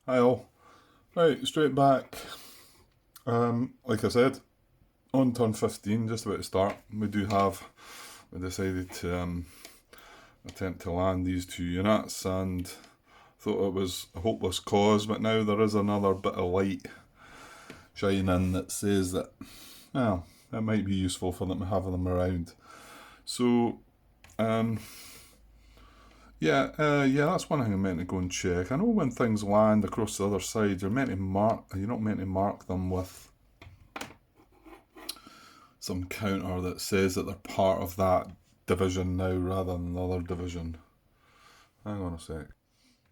Hi all. Right, straight back. Like I said, on turn 15, just about to start, we decided to attempt to land these two units and thought it was a hopeless cause, but now there is another bit of light shining that says that, well, it might be useful for them to have them around. So, um, yeah, that's one thing I'm meant to go and check. I know when things land across the other side, you're not meant to mark them with some counter that says that they're part of that division now rather than the other division. Hang on a sec.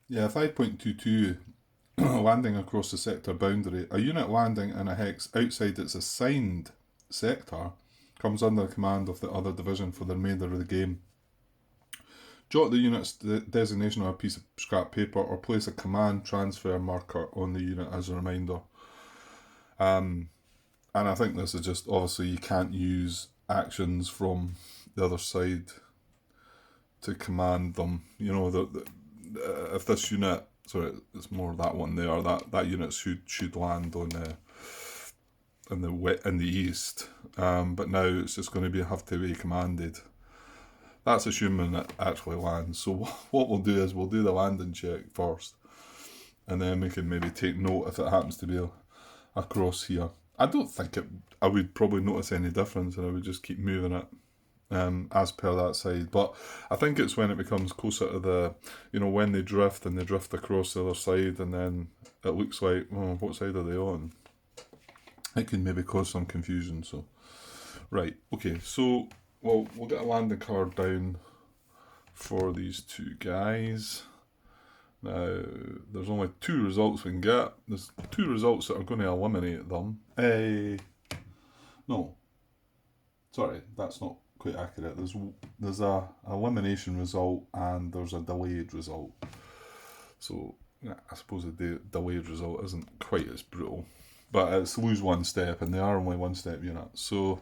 Yeah, 5.22 landing across the sector boundary. A unit landing in a hex outside its assigned sector comes under the command of the other division for the remainder of the game. Jot the unit's designation on a piece of scrap paper or place a command transfer marker on the unit as a reminder. And I think this is just, obviously you can't use actions from the other side to command them. You know, if this unit, sorry, it's more that one there. That unit should land on in the east, but now it's just going to have to be commanded. That's assuming it actually lands. So what we'll do is we'll do the landing check first, and then we can maybe take note if it happens to be across here. I don't think I would probably notice any difference, and I would just keep moving it as per that side. But I think it's when it becomes closer to when they drift and they drift across the other side, and then it looks like, well, what side are they on? It can maybe cause some confusion. So, right, okay, so we'll get a landing card down for these two guys. Now, there's only two results we can get. There's two results that are going to eliminate them. No, sorry, that's not quite accurate. There's a elimination result and there's a delayed result. So yeah, I suppose the delayed result isn't quite as brutal, but it's lose one step, and they are only one step units. So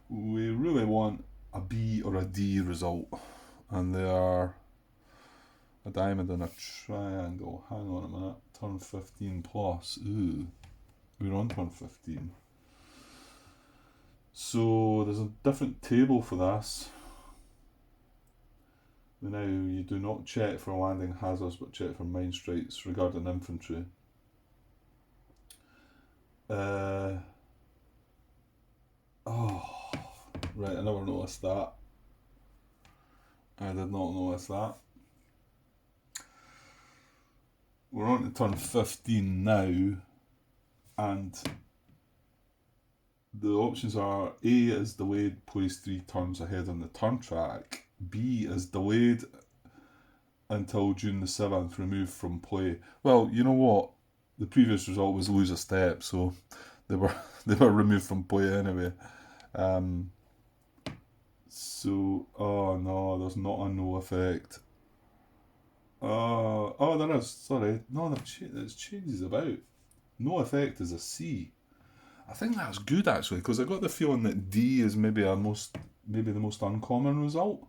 we really want a B or a D result, and they are a diamond and a triangle. Hang on a minute. Turn 15 plus. Ooh, we're on turn 15. So there's a different table for this. Now you do not check for landing hazards, but check for mine strikes regarding infantry. Right, I never noticed that. I did not notice that. We're on to turn 15 now, and the options are: A is delayed, place 3 turns ahead on the turn track. B is delayed until June the 7th, removed from play. Well, you know what? The previous result was lose a step, so they were removed from play anyway. So, oh no, there's not a no effect. There is. Sorry, no, it changes about. No effect is a C. I think that's good actually, because I got the feeling that D is maybe the most uncommon result.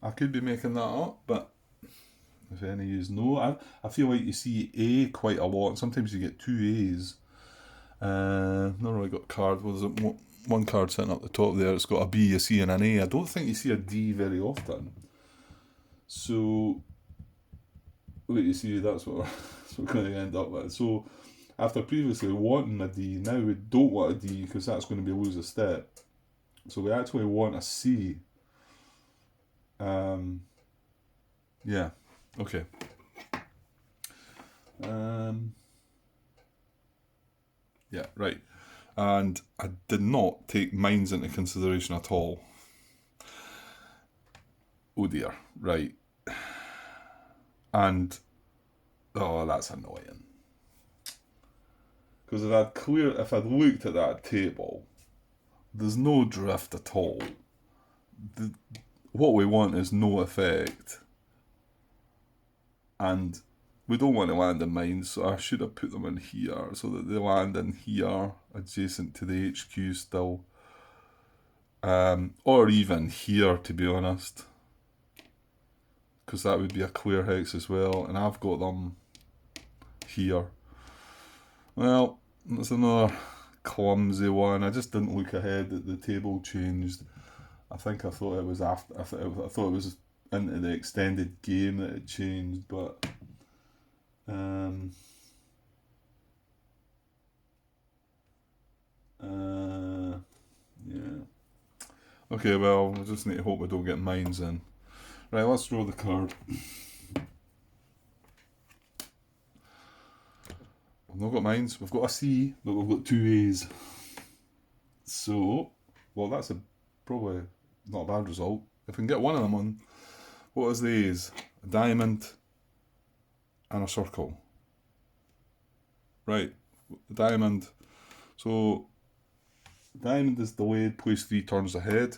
I could be making that up, but if any use no, I feel like you see A quite a lot. Sometimes you get two A's. Not really got card. Well, there's one card sitting up the top there. It's got a B, a C, and an A. I don't think you see a D very often. So, wait, you see, that's what we're going to end up with. So, after previously wanting a D, now we don't want a D because that's going to be lose a step. So we actually want a C. Yeah. Okay. Yeah, right. And I did not take mines into consideration at all. Oh dear. Right. And oh, that's annoying. Because if I'd looked at that table, there's no drift at all. What we want is no effect. And we don't want to land in mines, so I should have put them in here so that they land in here, adjacent to the HQ still. Or even here, to be honest. Because that would be a clear hex as well. And I've got them here. Well, that's another clumsy one. I just didn't look ahead that the table changed. I think I thought it was after. I thought it was into the extended game that it changed, but yeah. Okay, well, we just need to hope we don't get mines in. Right, let's draw the card. We've not got mines. We've got a C, but we've got two A's. So, well, that's probably not a bad result. If we can get one of them on, what is the A's? A diamond and a circle. Right, diamond. So, diamond is delayed, placed 3 turns ahead.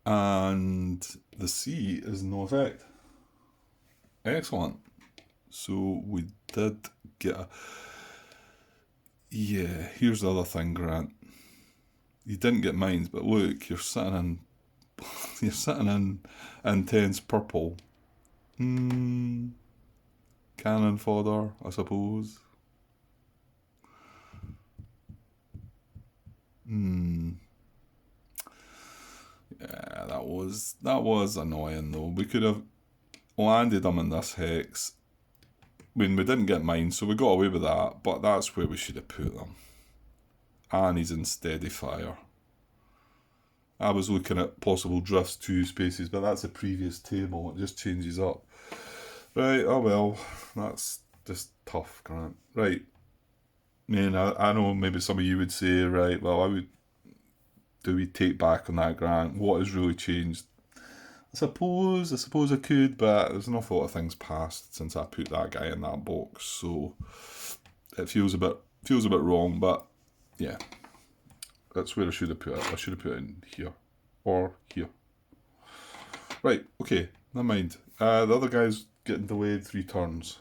And the C is no effect. Excellent. So we did get a... Yeah, here's the other thing, Grant. You didn't get mines, but look, you're sitting in... You're sitting in intense purple. Cannon fodder, I suppose. Yeah, that was annoying though. We could have landed them in this hex. I mean, we didn't get mines, so we got away with that, but that's where we should have put them. And he's in steady fire. I was looking at possible drifts 2 spaces, but that's a previous table. It just changes up. Right, oh well, that's just tough, Grant. Right. I mean, I know maybe some of you would say, right, well, do we take back on that, Grant? What has really changed? I suppose I could, but there's an awful lot of things passed since I put that guy in that box, so it feels a bit wrong, but yeah. That's where I should have put it. I should have put it in here. Or here. Right, okay, never mind. The other guy's getting delayed 3 turns.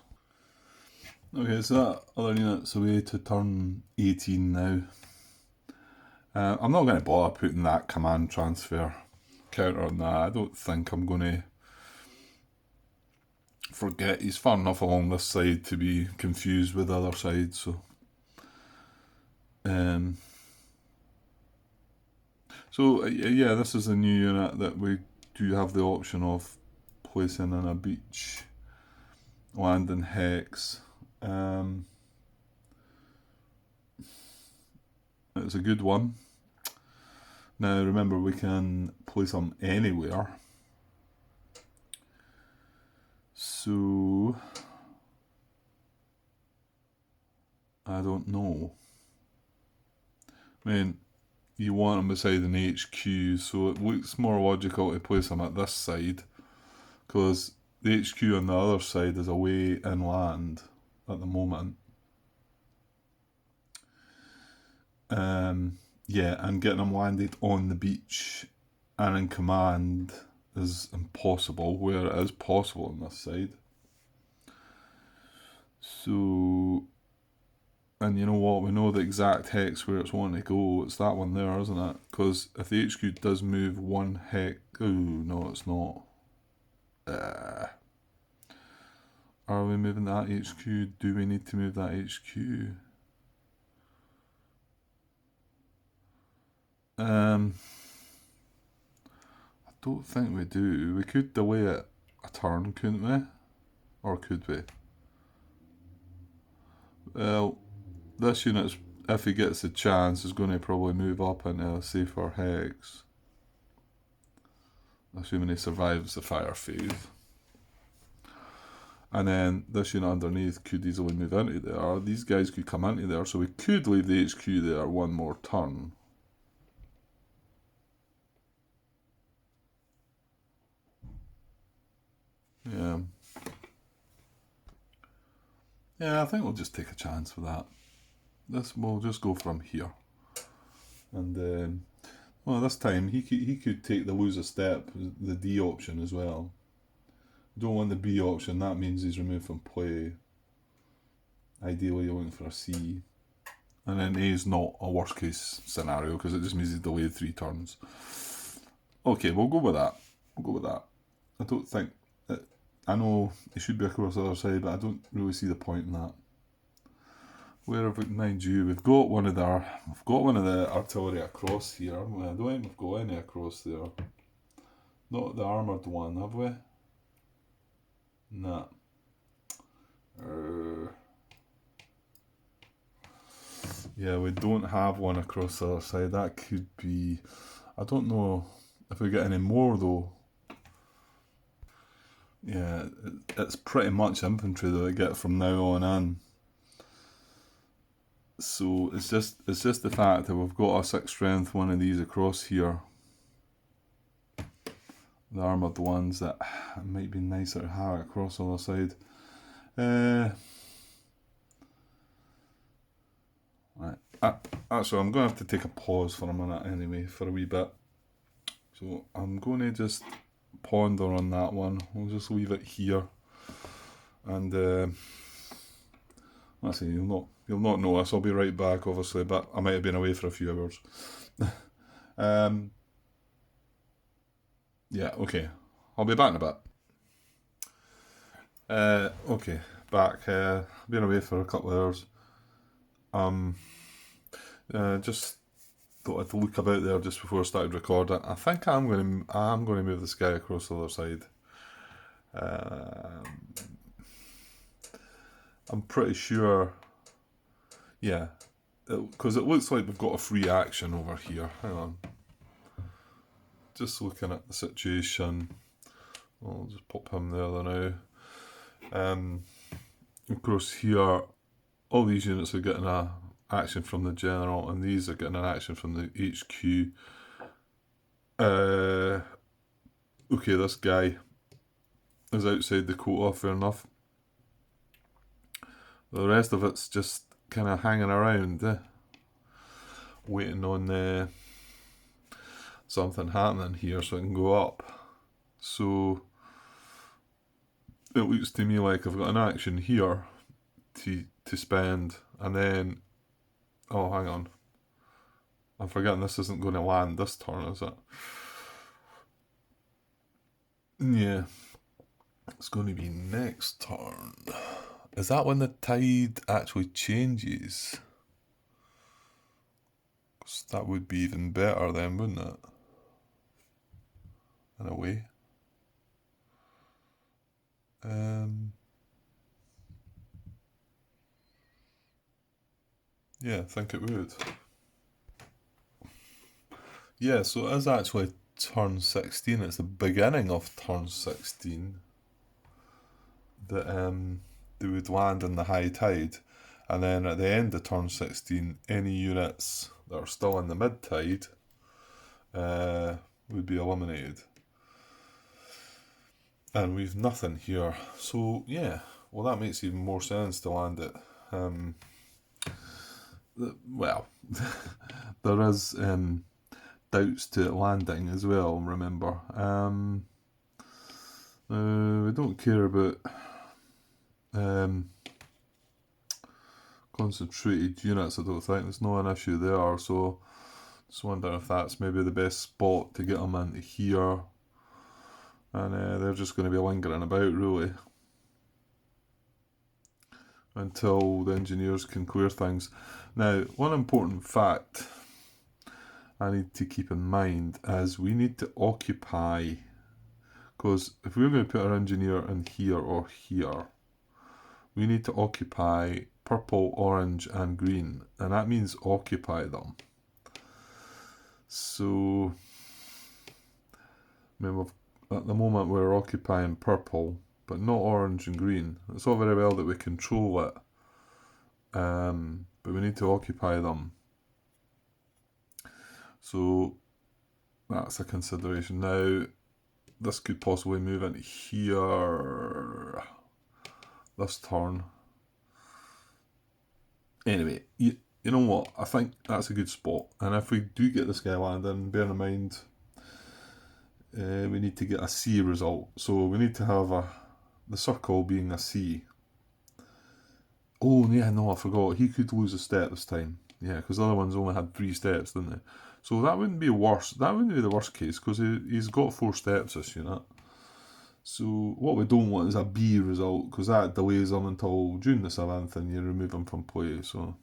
Okay, so that other unit's away to turn 18 now. I'm not going to bother putting that command transfer counter on that. I don't think I'm going to forget. He's far enough along this side to be confused with the other side, so... So, yeah, this is a new unit that we do have the option of placing in a beach, landing hex. It's a good one. Now, remember, we can place them anywhere. So, I don't know. I mean, you want them beside an HQ, so it looks more logical to place them at this side, because the HQ on the other side is away inland at the moment. Yeah, and getting them landed on the beach and in command is impossible, where it is possible on this side. So... And you know what, we know the exact hex where it's wanting to go. It's that one there, isn't it? Because if the HQ does move 1 hex... Oh, no, it's not. Are we moving that HQ? Do we need to move that HQ? I don't think we do. We could delay it a turn, couldn't we? Or could we? Well... This unit, if he gets a chance, is going to probably move up into a safer hex. Assuming he survives the fire phase. And then this unit underneath could easily move into there. These guys could come into there, so we could leave the HQ there 1 more turn. Yeah. Yeah, I think we'll just take a chance with that. We'll just go from here, and well, this time he could take the lose a step, the D option as well. Don't want the B option. That means he's removed from play. Ideally, you're looking for a C, and then A is not a worst case scenario because it just means he's delayed 3 turns. Okay, we'll go with that. I don't think that I know he should be across the other side, but I don't really see the point in that. Where have we, mind you, we've got one of the artillery across here. I don't think we've got any across there. Not the armoured one, have we? Nah. Yeah, we don't have one across the other side. That could be... I don't know if we get any more though. Yeah, it's pretty much infantry that we get from now on in. So it's just the fact that we've got a 6 strength one of these across here. The armoured ones that it might be nicer to have across the other side. Right. Actually, I'm going to have to take a pause for a minute anyway, for a wee bit. So I'm going to just ponder on that one. We'll just leave it here. And let's see, you'll not notice. I'll be right back, obviously, but I might have been away for a few hours. Yeah, okay. I'll be back in a bit. Okay, back. Been away for a couple of hours. Just thought I'd look about there just before I started recording. I think I'm going to move this guy across the other side. I'm pretty sure. Yeah, because it looks like we've got a free action over here. Hang on. Just looking at the situation. I'll just pop him there now. Of course, here, all these units are getting a action from the general, and these are getting an action from the HQ. Okay, this guy is outside the quota, fair enough. The rest of it's just kind of hanging around, waiting on something happening here so it can go up. So it looks to me like I've got an action here to spend, and then, oh, hang on, I'm forgetting this isn't going to land this turn, is it? Yeah, it's going to be next turn. Is that when the tide actually changes? 'Cause that would be even better then, wouldn't it? In a way. Yeah, I think it would. Yeah, so it is actually turn 16. It's the beginning of turn 16 that they would land in the high tide. And then at the end of turn 16, any units that are still in the mid tide would be eliminated. And we've nothing here. So, yeah, well, that makes even more sense to land it. Well, there is doubts to it landing as well, remember. We don't care about concentrated units, I don't think. There's no an issue there, so just wonder if that's maybe the best spot to get them into here. And they're just going to be lingering about, really, until the engineers can clear things. Now, one important fact I need to keep in mind is we need to occupy, because if we're going to put our engineer in here or here, we need to occupy purple, orange and green, and that means occupy them. So, remember, at the moment we're occupying purple, but not orange and green. It's all very well that we control it, but we need to occupy them. So that's a consideration. Now, this could possibly move into here this turn. Anyway, you know what? I think that's a good spot. And if we do get this guy landing, bear in mind, we need to get a C result. So we need to have the circle being a C. Oh, yeah, no, I forgot. He could lose a step this time. Yeah, because the other ones only had 3 steps, didn't they? So that wouldn't be worse. That wouldn't be the worst case, because he's got 4 steps, this unit. So what we don't want is a B result, because that delays them until June the 7th and you remove them from play. So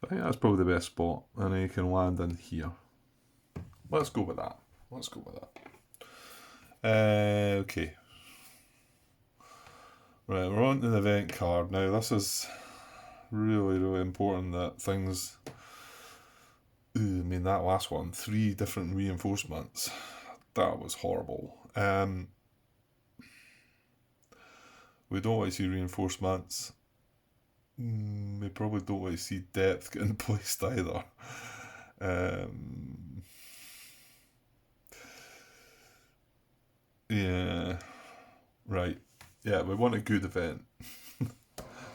I think that's probably the best spot, and then you can land in here. Let's go with that. Okay. Right, we're on to the event card. Now this is really, really important that things... that last one, 3 different reinforcements. That was horrible. We don't want to see reinforcements. We probably don't want to see depth getting placed either. Yeah. Right. Yeah, we want a good event.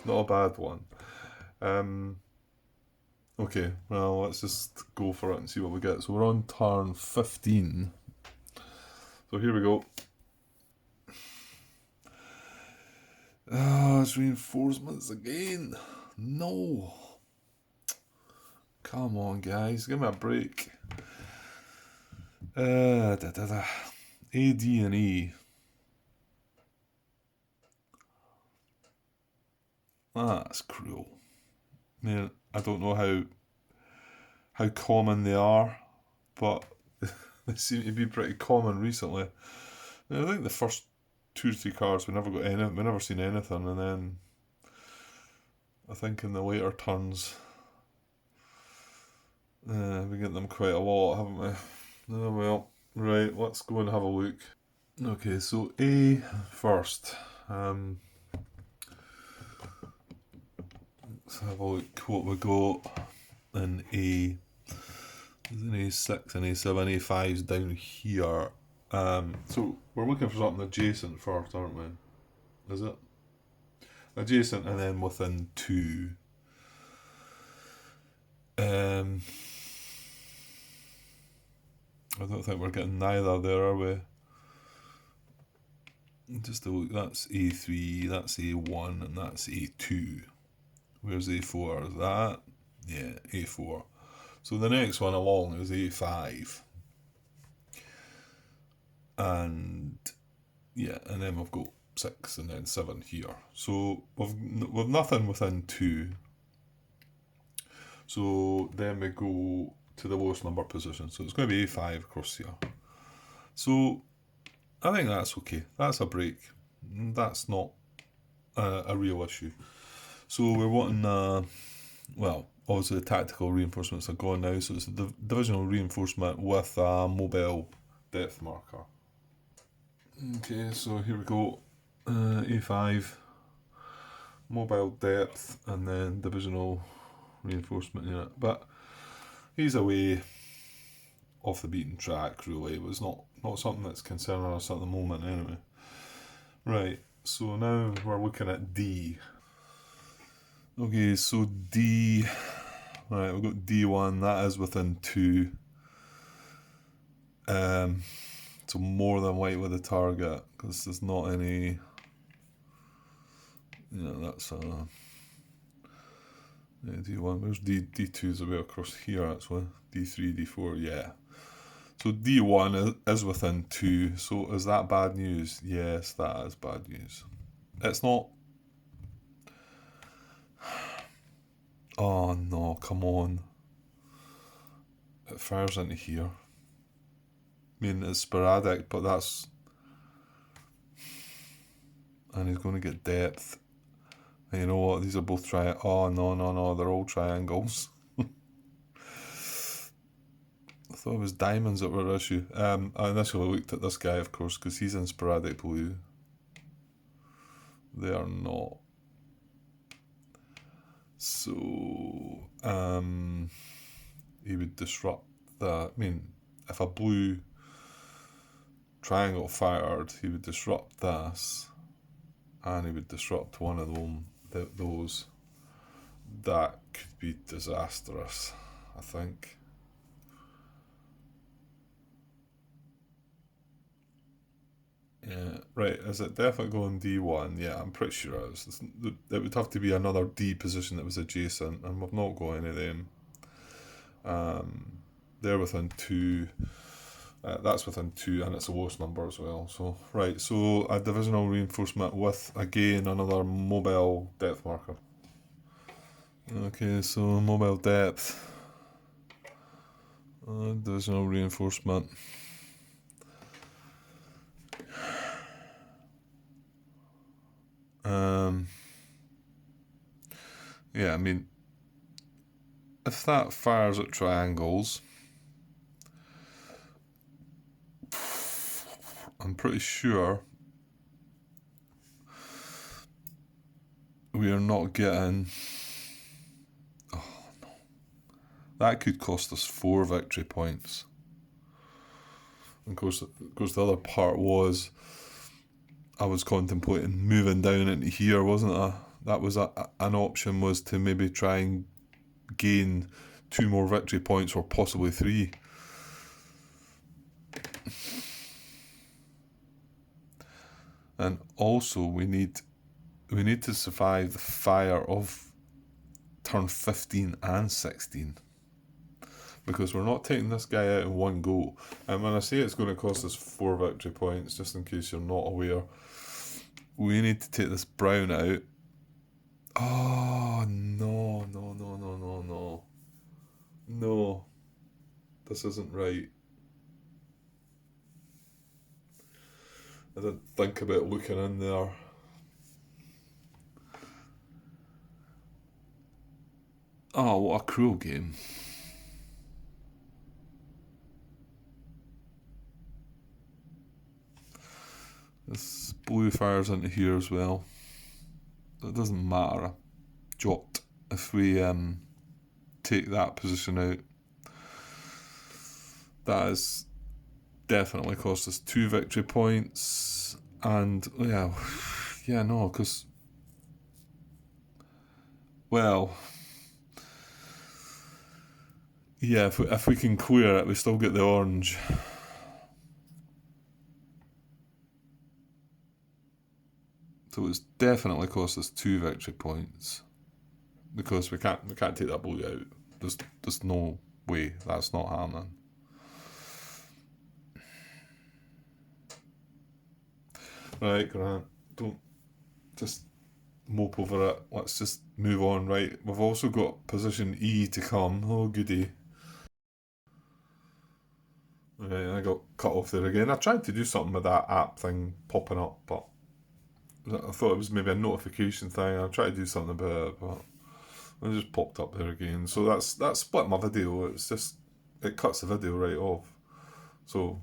Not a bad one. Okay, well, let's just go for it and see what we get. So we're on turn 15. So here we go. It's reinforcements again. No. Come on, guys, give me a break. A, D, and E. That's cruel. I mean, I don't know how common they are, but they seem to be pretty common recently. I think the first 2 or 3 cards we never seen anything, and then I think in the later turns we get them quite a lot, haven't we? Oh well, right, let's go and have a look. Okay, so A first. Let's have a look what we got in A. There's an A6, an A7, A5's down here. So we're looking for something adjacent first, aren't we? Is it? Adjacent and then within 2. I don't think we're getting neither there, are we? Just a look, that's A3, that's A1, and that's A2. Where's A4? Is that? Yeah, A4. So the next one along is A5. And yeah, and then we've got 6 and then 7 here. So we've nothing within 2. So then we go to the lowest number position. So it's going to be A5 across here. So I think that's okay. That's a break. That's not a real issue. So we're wanting, well, obviously the tactical reinforcements are gone now. So it's a divisional reinforcement with a mobile depth marker. Okay, so here we go. A5, mobile depth, and then divisional reinforcement unit. But he's away off the beaten track, really. It was not something that's concerning us at the moment anyway. Right, so now we're looking at D. Okay, so D, right, we've got D1, that is within 2. So more than likely the target, because there's not any, that's D1, where's D2 is away across here actually, D3, D4, yeah. So D1 is within 2, so is that bad news? Yes, that is bad news. It's not... Oh no, come on. It fires into here. I mean, it's sporadic, but that's... And he's going to get depth. And you know what, these are both oh no, they're all triangles. I thought it was diamonds that were issue. I initially looked at this guy, of course, because he's in sporadic blue. They are not. So, he would disrupt that. I mean, if a blue triangle fired, he would disrupt this, and he would disrupt one of those. That could be disastrous, I think. Yeah, right, is it definitely going D1? Yeah, I'm pretty sure it is. It would have to be another D position that was adjacent, and we've not got any of them. They're within 2. That's within 2, and it's the lowest number as well. So, right, so a divisional reinforcement with, again, another mobile depth marker. Okay, so mobile depth, divisional reinforcement. Yeah, I mean, if that fires at triangles, I'm pretty sure we are not getting. Oh no, that could cost us 4 victory points. Of course, the other part was I was contemplating moving down into here, wasn't I? That was an option, was to maybe try and gain 2 more victory points, or possibly 3. And also we need to survive the fire of turn 15 and 16, because we're not taking this guy out in one go. And when I say it's going to cost us 4 victory points, just in case you're not aware, we need to take this brown out. Oh, no. No. This isn't right. I didn't think about looking in there. Oh, what a cruel game. This blue fires into here as well. It doesn't matter a jot if we take that position out. That has definitely cost us 2 victory points. And yeah, no, because, well, yeah, if we can clear it, we still get the orange. So it's definitely cost us 2 victory points, because we can't take that blue out. There's no way that's not happening. Right, Grant, don't just mope over it. Let's just move on. Right, we've also got position E to come. Oh goody. Right, I got cut off there again. I tried to do something with that app thing popping up, but I thought it was maybe a notification thing. I tried to do something about it, but it just popped up there again. So that's split my video. It's just, it cuts the video right off. So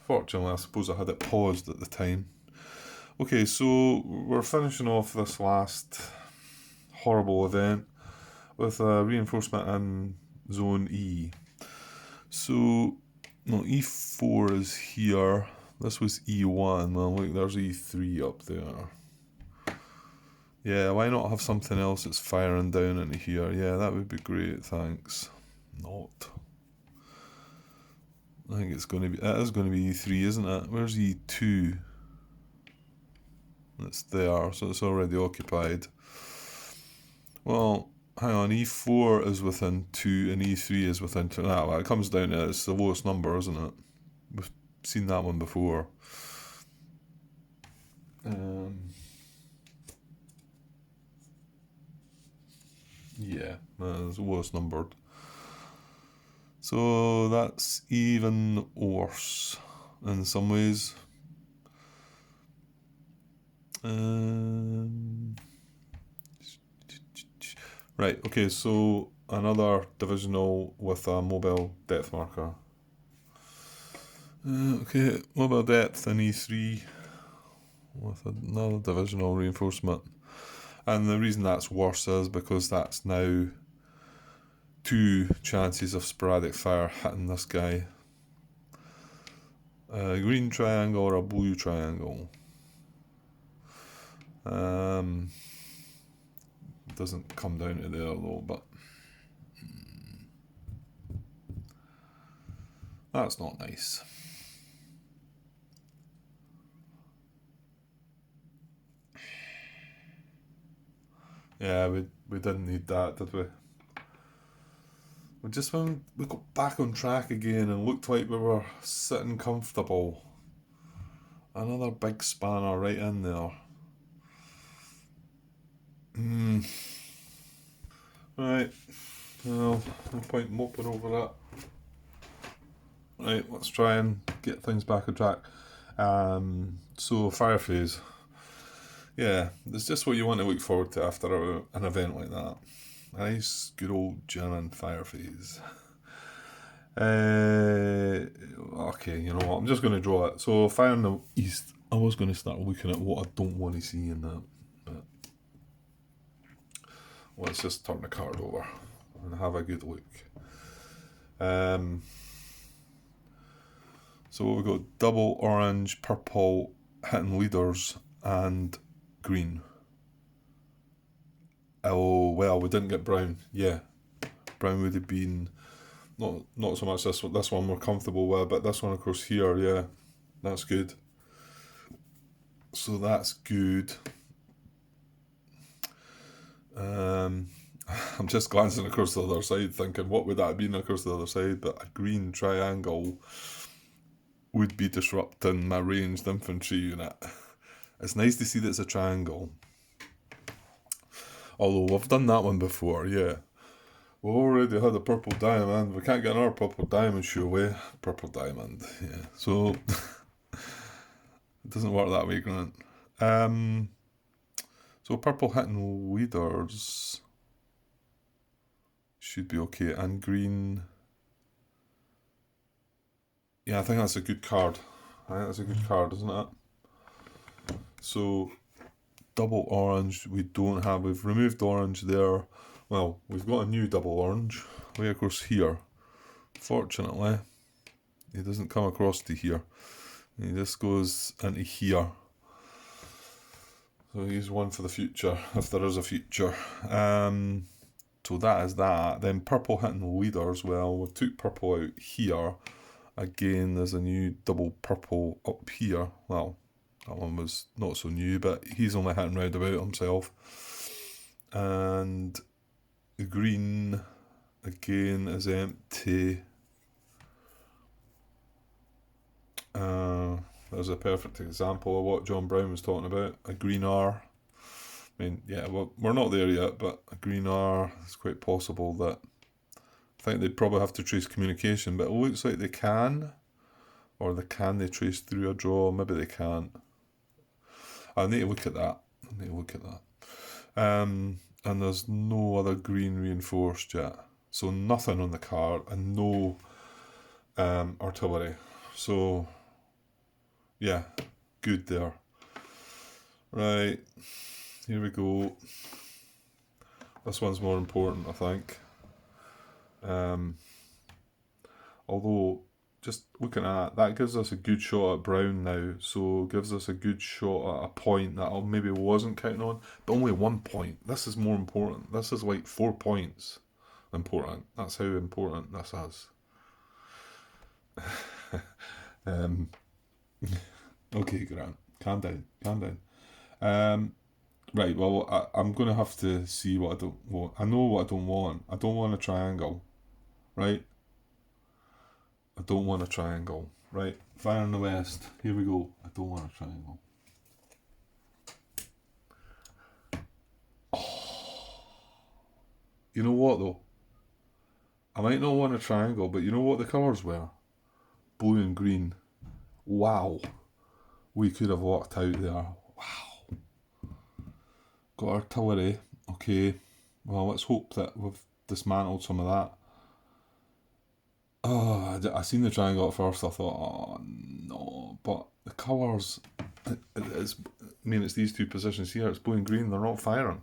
fortunately, I suppose I had it paused at the time. Okay, so we're finishing off this last horrible event with a reinforcement in zone E. So, no, E4 is here. This was E1. Well, look, there's E3 up there. Yeah, why not have something else that's firing down into here? Yeah, that would be great, thanks. Not. I think it is going to be E3, isn't it? Where's E2? It's there, so it's already occupied. Well, hang on, E4 is within 2 and E3 is within 2. Well, it comes down to, it's the lowest number, isn't it? We've seen that one before. Yeah, it's the lowest numbered. So that's even worse in some ways. Right, okay, so another divisional with a mobile depth marker. Okay, mobile depth in E3 with another divisional reinforcement. And the reason that's worse is because that's now 2 chances of sporadic fire hitting this guy. A green triangle or a blue triangle. Doesn't come down to there though, but that's not nice. Yeah, we didn't need that, did we? just when we got back on track again and looked like we were sitting comfortable, another big spanner right in there. Right, well, no point moping over that. Right, let's try and get things back on track. So fire phase. Yeah, it's just what you want to look forward to after an event like that. A nice, good old German fire phase. Okay, you know what? I'm just going to draw it. So fire in the east. I was going to start looking at what I don't want to see in that, but let's just turn the card over and have a good look. So we've got double orange, purple hitting leaders and green. Oh well, we didn't get brown. Yeah, brown would have been not so much this one we're comfortable with, but this one of course here, yeah, that's good. So that's good. I'm just glancing across the other side, thinking what would that have been across the other side, but a green triangle would be disrupting my ranged infantry unit. It's nice to see that it's a triangle. Although we've done that one before, yeah. We've already had a purple diamond. We can't get another purple diamond, surely. Purple diamond, yeah. So it doesn't work that way, Grant. So purple hitting leaders should be okay, and green. Yeah, I think that's a good card. I think that's a good card, isn't it? So double orange we don't have. We've removed orange there. Well, we've got a new double orange way across here. Fortunately, he doesn't come across to here. He just goes into here. So he's one for the future, if there is a future. So that is that. Then purple hitting leaders. Well, we took purple out here. Again, there's a new double purple up here. Well, that one was not so new, but he's only hitting round about himself. And the green, again, is empty. There's a perfect example of what John Brown was talking about. A green R. I mean, yeah, well, we're not there yet, but a green R, it's quite possible that I think they'd probably have to trace communication, but it looks like they can. Or can they trace through a draw? Maybe they can't. I need to look at that. And there's no other green reinforced yet. So nothing on the card and no artillery. So yeah, good there. Right, here we go. This one's more important, I think. Although, just looking at that gives us a good shot at brown now, so gives us a good shot at a point that I maybe wasn't counting on, but only 1 point. This is more important. This is like 4 points important. That's how important this is. Okay, Grant, calm down. Right, well, I'm going to have to see what I don't want. I know what I don't want. I don't want a triangle, right? I don't want a triangle. Right, fire in the west. Here we go. I don't want a triangle. Oh. You know what though? I might not want a triangle, but you know what the colours were? Blue and green. Wow. We could have walked out there. Wow. Got artillery. Okay. Well, let's hope that we've dismantled some of that. Oh, I seen the triangle at first. I thought, oh no, but the colours. It's. I mean, it's these two positions here. It's blue and green. They're not firing.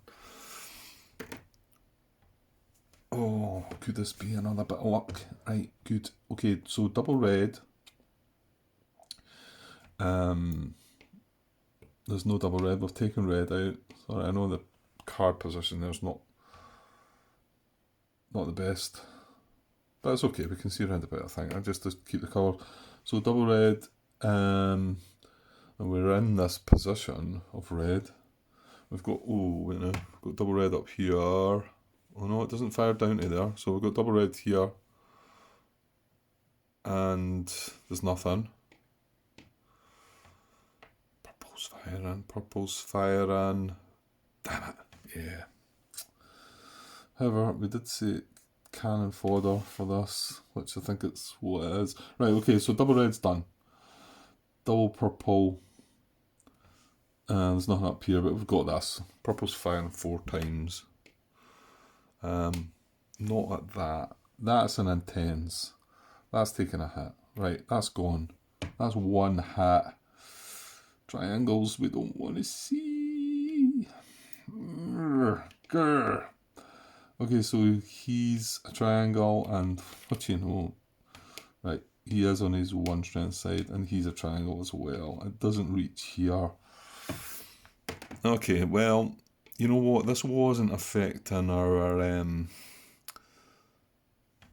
Oh, could this be another bit of luck? Right, good. Okay, so double red. There's no double red. We've taken red out. Sorry, I know the card position there's not the best. But it's okay, we can see around about, I think. I just to keep the colour. So double red, and we're in this position of red. We've got, oh wait now, we've got double red up here. Oh no, it doesn't fire down to there. So we've got double red here. And there's nothing. Purple's firing. Purple's firing. Damn it. Yeah. However, we did say cannon fodder for this, which I think it's what it is. Right, okay, so double red's done. Double purple. There's nothing up here, but we've got this. Purple's firing 4 times. Not at that. That's an intense. That's taking a hit. Right, that's gone. That's 1 hit. Triangles we don't want to see. Grr. Okay, so he's a triangle, and what do you know? Right, he is on his 1 strength side, and he's a triangle as well. It doesn't reach here. Okay, well, you know what? This wasn't affecting our.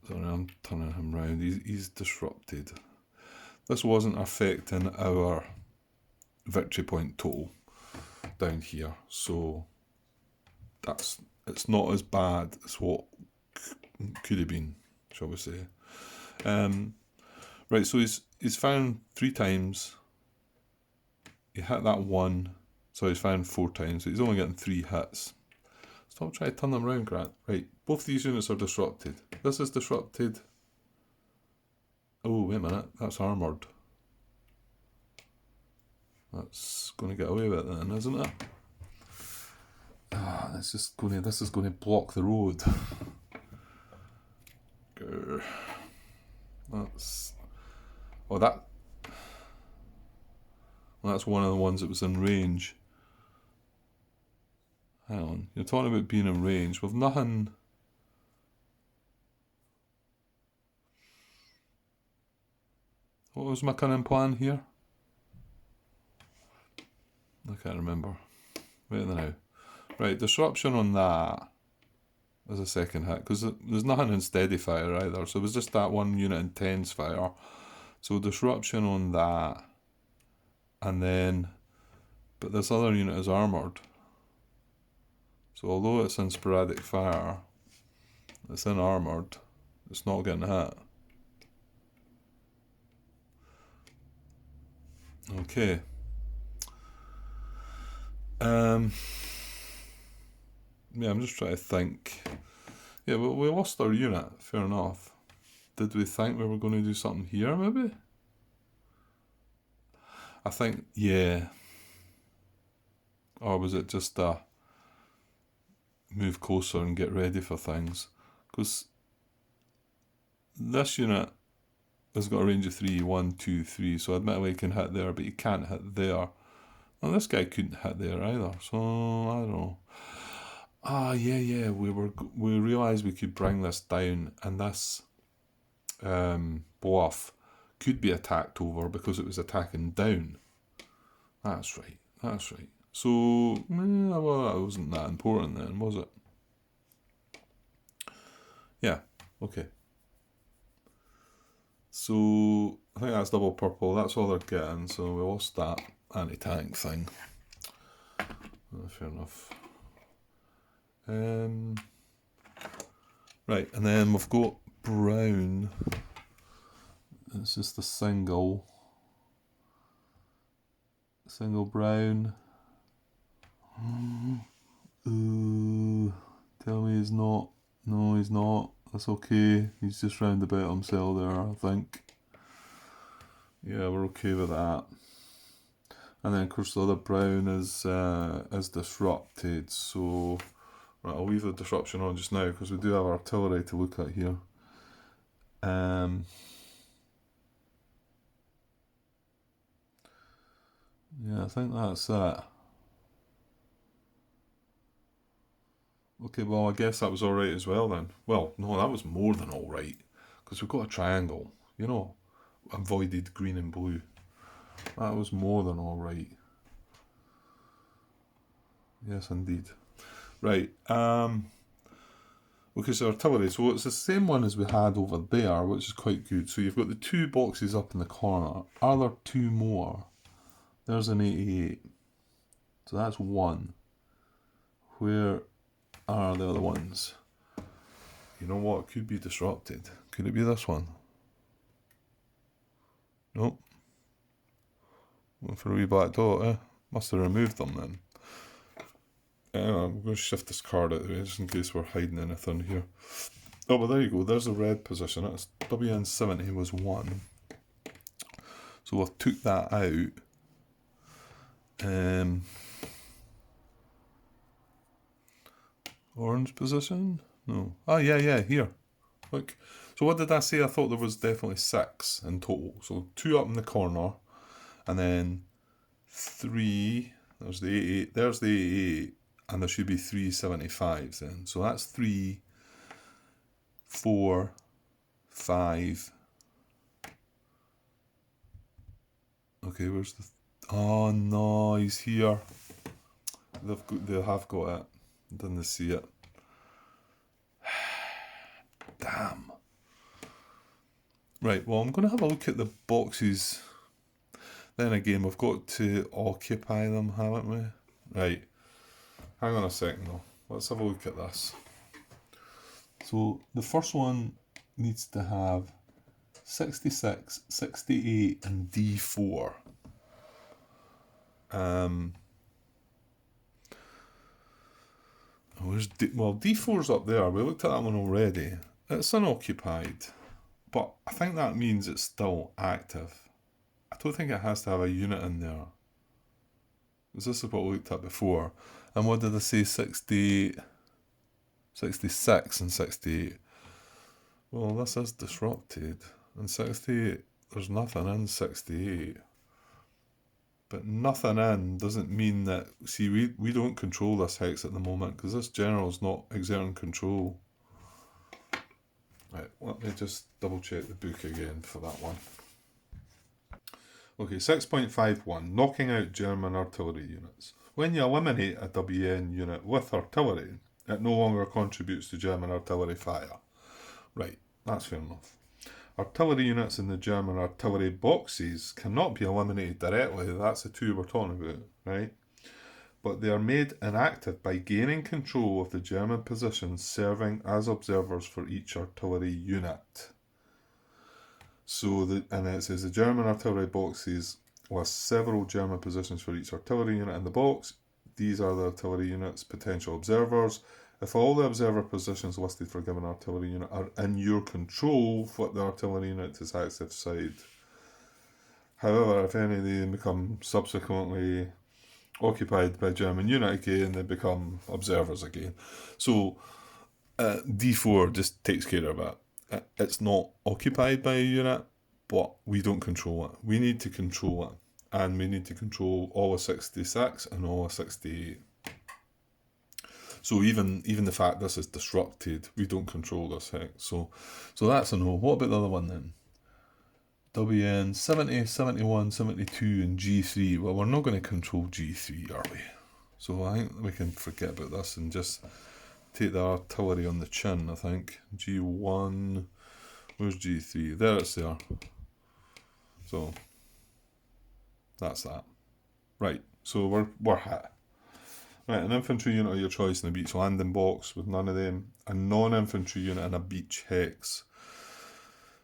Sorry, I'm turning him round. He's disrupted. This wasn't affecting our victory point total down here, so it's not as bad as what could have been, shall we say. Right, so he's found 3 times. He hit that 1, so he's found 4 times. So he's only getting 3 hits. Stop trying to turn them around, Grant. Right, both these units are disrupted. This is disrupted. Oh, wait a minute, that's armoured. That's going to get away with it then, isn't it? This is going to block the road. Grr. That's one of the ones that was in range. Hang on, you're talking about being in range. We've nothing. What was my cunning plan here? I can't remember. Wait now. Right, disruption on that as a second hit, because there's nothing in steady fire either, so it was just that 1 unit intense fire. So disruption on that, and then, but this other unit is armoured. So although it's in sporadic fire, it's in armoured, it's not getting hit. Okay. Yeah, I'm just trying to think. Yeah, but we lost our unit, fair enough. Did we think we were going to do something here, maybe? I think, yeah. Or was it just a move closer and get ready for things? Because this unit has got a range of 3, 1, 2, 3, so admittedly he can hit there, but he can't hit there. Well, this guy couldn't hit there either, so I don't know. Yeah, we realised we could bring this down, and this bluff could be attacked over because it was attacking down. That's right. So, well, that wasn't that important then, was it? Yeah, okay. So, I think that's double purple. That's all they're getting, so we lost that anti-tank thing. Fair enough. Right, and then we've got brown. It's just a single brown. Ooh, tell me he's not. No, he's not. That's okay. He's just round about himself there, I think. Yeah, we're okay with that. And then, of course, the other brown is disrupted. So, right, I'll leave the disruption on just now because we do have artillery to look at here. Yeah, I think that's it. Okay, well, I guess that was alright as well then. Well, no, that was more than alright. Because we've got a triangle, you know, avoided green and blue. That was more than alright. Yes, indeed. Right, okay, so artillery. So it's the same one as we had over there, which is quite good. So you've got the 2 boxes up in the corner. Are there 2 more? There's an 88. So that's 1. Where are the other ones? You know what? It could be disrupted. Could it be this one? Nope. Went for a wee black dot, eh? Must have removed them then. I'm going to shift this card out of the way just in case we're hiding anything here. Oh, well, there you go. There's the red position. That's WN70 was 1. So we've took that out. Orange position? No. Ah, yeah, here. Look. So what did I say? I thought there was definitely 6 in total. So 2 up in the corner, and then 3. There's the 88. There's the 88, and there should be 3 75s then. So that's 3, 4, 5. Okay, where's the... Oh no, he's here. They have got it. Didn't see it. Damn. Right, well, I'm going to have a look at the boxes. Then again, we've got to occupy them, haven't we? Right. Hang on a second, though. Let's have a look at this. So, the first one needs to have 66, 68, and D4. Where's D4's up there. We looked at that one already. It's unoccupied, but I think that means it's still active. I don't think it has to have a unit in there. This is what we looked at before. And what did I say? 68, 66 and 68. Well, this is disrupted. In 68, there's nothing in 68. But nothing in doesn't mean that... See, we don't control this hex at the moment because this general's not exerting control. Right, let me just double check the book again for that one. Okay, 6.51, knocking out German artillery units. When you eliminate a WN unit with artillery, it no longer contributes to German artillery fire. Right, that's fair enough. Artillery units in the German artillery boxes cannot be eliminated directly. That's the 2 we're talking about, right? But they are made inactive by gaining control of the German positions serving as observers for each artillery unit. So, and it says the German artillery boxes list several German positions for each artillery unit in the box. These are the artillery unit's potential observers. If all the observer positions listed for a given artillery unit are in your control, flip the artillery unit to its active side. However, if any of them become subsequently occupied by a German unit again, they become observers again. So D4 just takes care of it. It's not occupied by a unit, but we don't control it. We need to control it. And we need to control all of 66 and all of 68. So even the fact this is disrupted, we don't control this hex. So that's a no. What about the other one then? WN 70, 71, 72 and G3. Well, we're not going to control G3, are we? So I think we can forget about this and just take the artillery on the chin, I think. G1, where's G3? There it's there. So that's that. Right, so we're hit. Right, an infantry unit of your choice in a beach landing box with none of them. A non-infantry unit in a beach hex.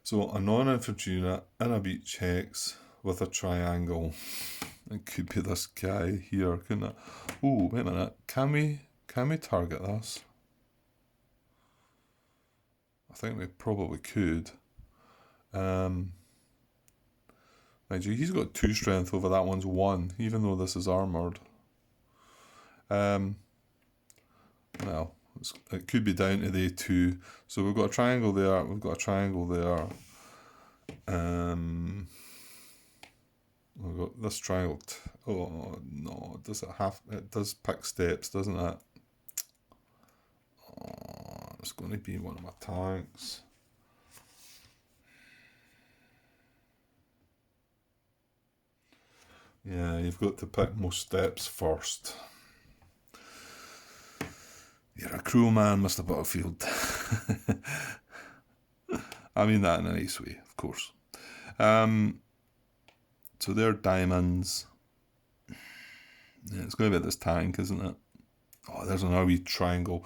So a non-infantry unit in a beach hex with a triangle. It could be this guy here, couldn't it? Oh, wait a minute. Can we target this? I think we probably could. Mind you, he's got 2 strength over that one's 1, even though this is armoured. Well, it could be down to the 2. So we've got a triangle there, we've got a triangle there. We've got this triangle. Oh no, it does pick steps, doesn't it? Oh, it's going to be one of my tanks. Yeah, you've got to pick most steps first. You're a cruel man, Mr. Battlefield. I mean that in a nice way, of course. So they're diamonds. Yeah, it's going to be this tank, isn't it? Oh, there's another wee triangle.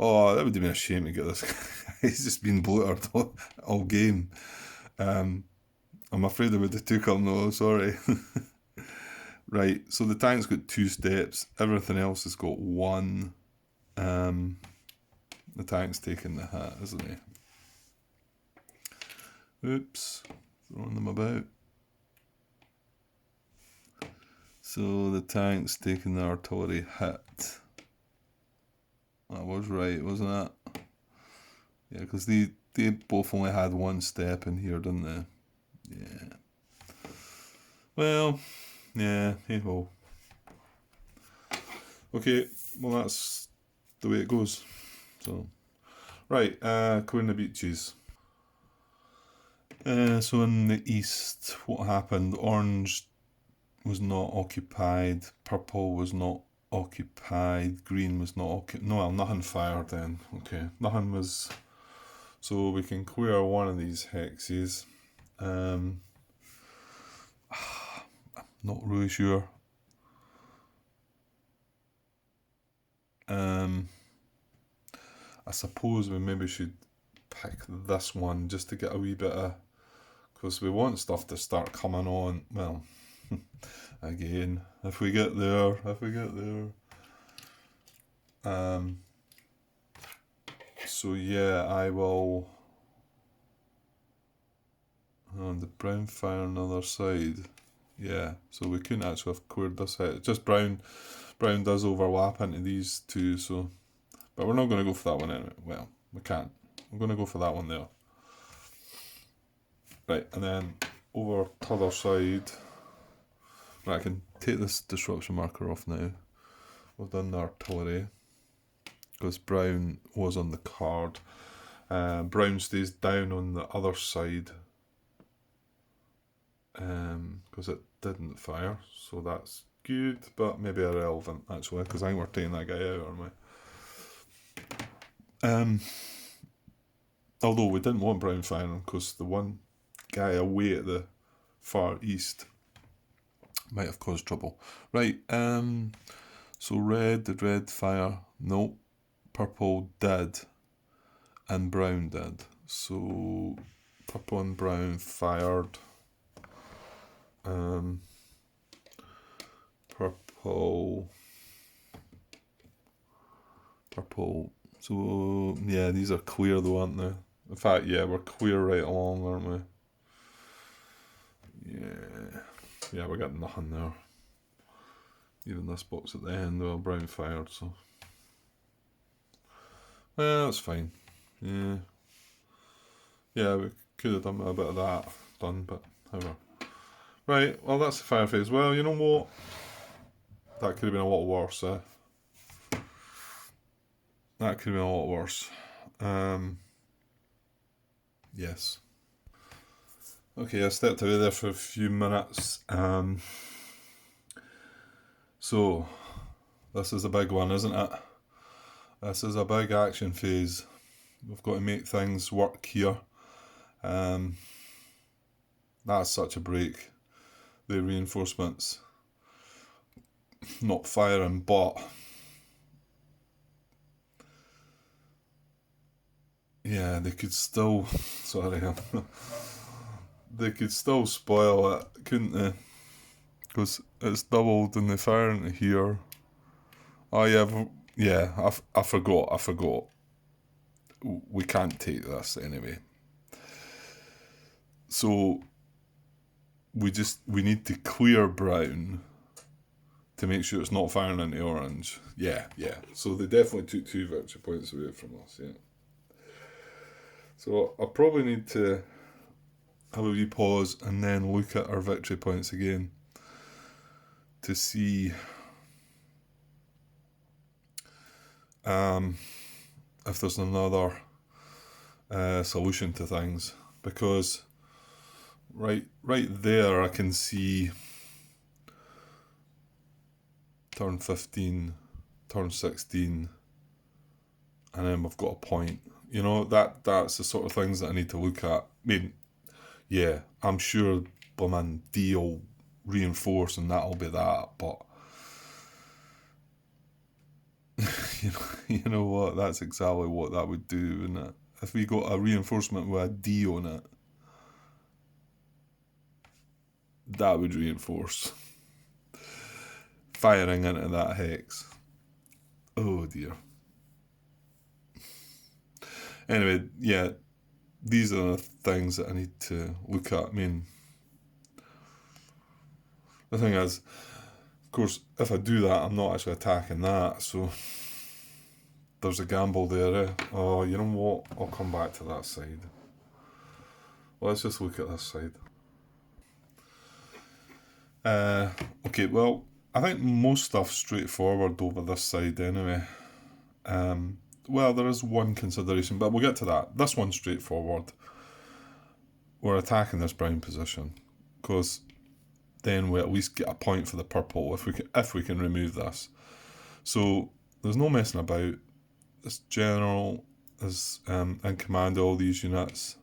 Oh, that would have been a shame to get this guy. He's just been bloated all game. I'm afraid I would have took him though, sorry. Right, so the tank's got 2 steps. Everything else has got 1. The tank's taking the hit, isn't he? Oops, throwing them about. So the tank's taking the artillery hit. That was right, wasn't it? Yeah, because they both only had 1 step in here, didn't they? Yeah. Well, yeah, hey ho. Okay, well that's the way it goes. So, right, clearing the beaches. So in the east, what happened? Orange was not occupied, purple was not occupied, green was not occupied. No, well, nothing fired then. Okay, nothing was. So we can clear one of these hexes. I'm not really sure. I suppose we maybe should pick this one just to get a wee bit of, because we want stuff to start coming on. Well, again, if we get there. So yeah, I will. On the brown fire on the other side. Yeah, so we couldn't actually have cleared this head. Just brown does overlap into these two, so. But we're not going to go for that one anyway. Well, we can't. We're going to go for that one there. Right, and then over to the other side. Right, I can take this disruption marker off now. We've done the artillery. Because brown was on the card. Brown stays down on the other side. Because it didn't fire. So that's good, but maybe irrelevant actually. Because I think we're taking that guy out, aren't we? Although we didn't want brown firing because the one guy away at the far east might have caused trouble. Right, so did red fire? Nope. Purple did. And brown did. So purple and brown fired. Purple. So yeah, these are clear though, aren't they? In fact, yeah, we're clear right along, aren't we? Yeah, we got nothing there. Even this box at the end, well, brown fired, so. Well, that's fine. Yeah, we could have done a bit of that done, but however. Right, well, that's the fire phase. Well, you know what? That could have been a lot worse, eh? That could have been a lot worse. Yes. Okay, I stepped away there for a few minutes. So, this is a big one, isn't it? This is a big action phase. We've got to make things work here. That's such a break. The reinforcements not firing, but yeah, they could still. Sorry, they could still spoil it, couldn't they? Because it's doubled and they fire into here. Oh yeah, I forgot. We can't take this anyway. So we need to clear brown to make sure it's not firing into orange. Yeah. So they definitely took 2 victory points away from us, yeah. So I probably need to have a wee pause and then look at our victory points again to see if there's another solution to things, because right there I can see turn 15, turn 16, and then we've got a point. You know, that's the sort of things that I need to look at. I mean, yeah, I'm sure Blumman D will reinforce and that'll be that, but You know what? That's exactly what that would do, wouldn't it? If we got a reinforcement with a D on it, that would reinforce. Firing into that hex. Oh dear. Anyway, yeah, these are the things that I need to look at. I mean, the thing is, of course, if I do that, I'm not actually attacking that, so there's a gamble there, eh? Oh, you know what? I'll come back to that side. Let's just look at this side. Okay, well, I think most stuff's straightforward over this side anyway. Well, there is one consideration, but we'll get to that. This one's straightforward. We're attacking this brown position, because then we at least get a point for the purple if we can remove this. So there's no messing about. This general is in command of all these units.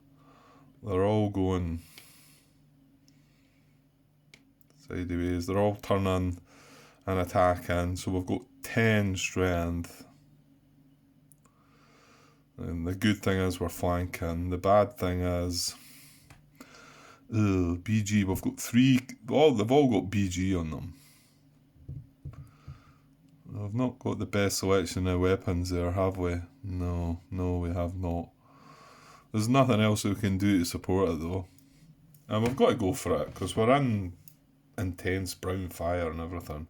They're all going sideways. They're all turning and attacking. So we've got 10 strength. And the good thing is we're flanking. The bad thing is, BG. We've got 3. They've all got BG on them. We've not got the best selection of weapons there, have we? No, we have not. There's nothing else we can do to support it though. And we've got to go for it, because we're in intense brown fire and everything.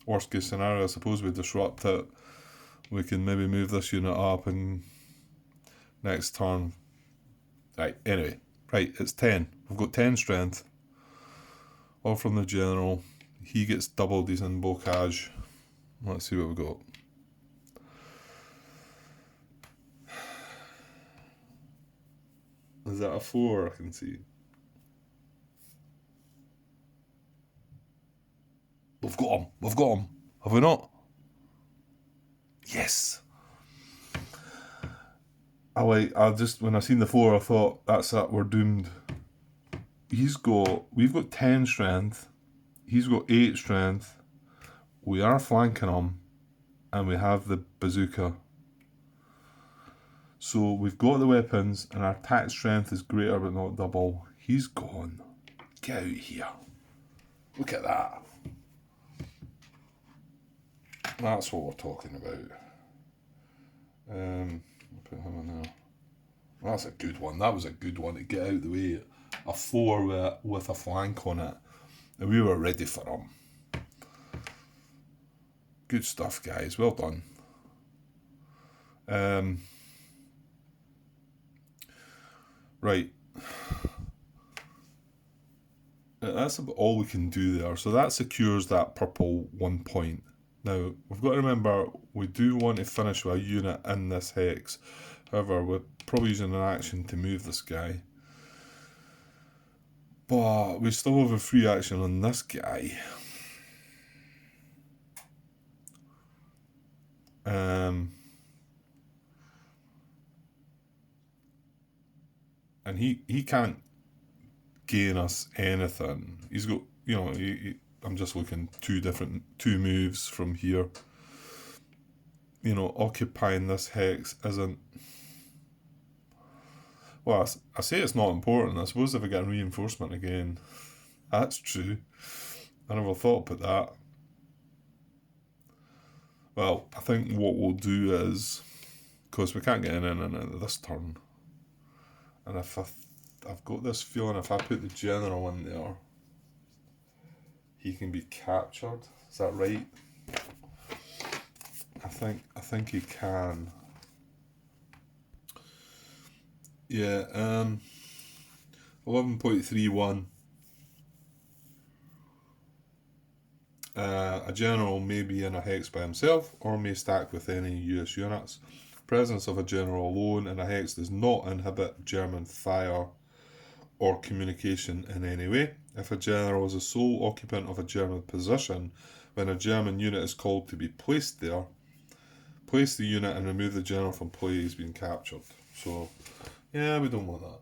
Worst case scenario, I suppose we disrupt it. We can maybe move this unit up and next turn. Right, anyway. Right, it's 10. We've got 10 strength. All from the general. He gets doubled, he's in bocage. Let's see what we've got. Is that a 4 I can see? We've got him. Have we not? Yes. When I seen the 4, I thought, that's it, we're doomed. We've got 10 strength. He's got 8 strength. We are flanking him. And we have the bazooka. So we've got the weapons, and our attack strength is greater but not double. He's gone. Get out here. Look at that. That's what we're talking about. I'll put him in there. That's a good one. That was a good one to get out of the way. A 4 with a flank on it. And we were ready for him. Good stuff, guys. Well done. Right. That's about all we can do there. So that secures that purple 1 point. Now, we've got to remember, we do want to finish with a unit in this hex. However, we're probably using an action to move this guy. But we still have a free action on this guy. And he can't gain us anything. He's got, I'm just looking 2 moves from here. Occupying this hex isn't... Well, I say it's not important. I suppose if I get reinforcement again, that's true. I never thought about that. Well, I think what we'll do is, because we can't get in and out of this turn, and if I've got this feeling if I put the general in there, he can be captured. Is that right? I think he can. Yeah, 11.31. A general may be in a hex by himself or may stack with any US units. Presence of a general alone in a hex does not inhibit German fire or communication in any way. If a general is the sole occupant of a German position when a German unit is called to be placed there, place the unit and remove the general from play. He's been captured. So, yeah, we don't want that.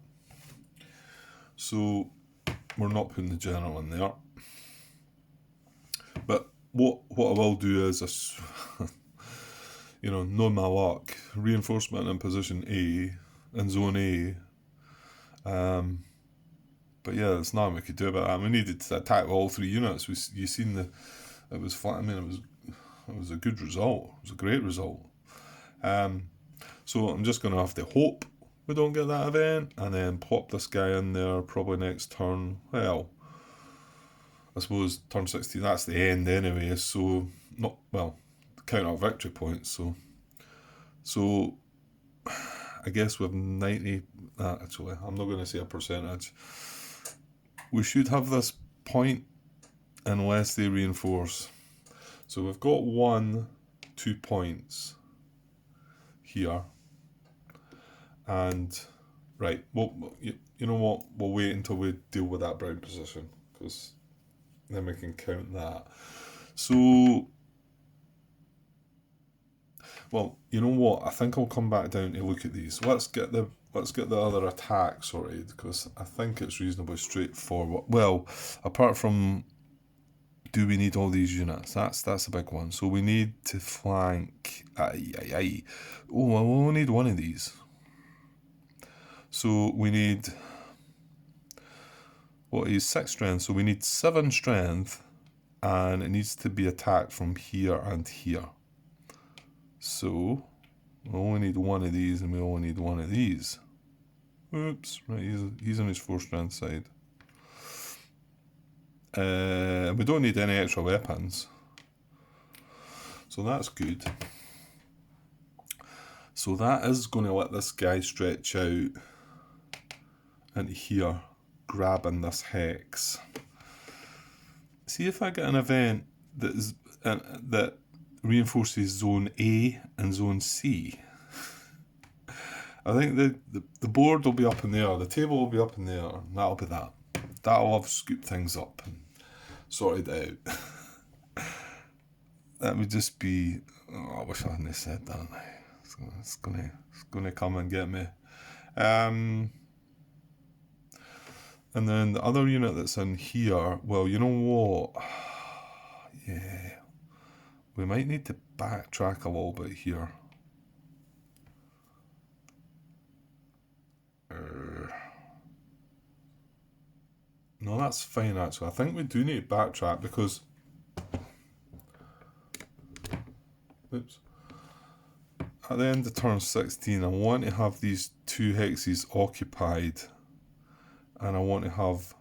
So, we're not putting the general in there. But what I will do is, knowing my luck, reinforcement in position A, in zone A. But yeah, there's nothing we could do about that. We needed to attack all three units. You seen it was flat. I mean, it was a good result. It was a great result. So I'm just going to have to hope we don't get that event, and then plop this guy in there probably next turn. Well, I suppose turn 16, that's the end anyway, so not, well, count our victory points, so I guess with 90, actually, I'm not going to say a percentage. We should have this point unless they reinforce. So we've got 2 points here. And, right, well, you know what? We'll wait until we deal with that brown position, because then we can count that. So, well, you know what? I think I'll come back down to look at these. Let's get the other attack sorted, because I think it's reasonably straightforward. Well, apart from, do we need all these units? That's a big one. So we need to flank. Oh, well, we'll need one of these. So we need, what is 6 strength? So we need 7 strength, and it needs to be attacked from here and here. So we only need one of these, and we only need one of these. Oops, right, he's on his 4 strength side. We don't need any extra weapons, so that's good. So that is going to let this guy stretch out into here, grabbing this hex. See if I get an event that reinforces zone A and zone C. I think the board will be up in there, the table will be up in there, and that'll be that. That'll have scooped things up and sorted out. That would just be, I wish I hadn't said that. It's gonna come and get me. And then the other unit that's in here, well, you know what? Yeah, we might need to backtrack a little bit here. No, that's fine actually. I think we do need to backtrack because, oops, at the end of turn 16, I want to have these 2 hexes occupied, and I want to have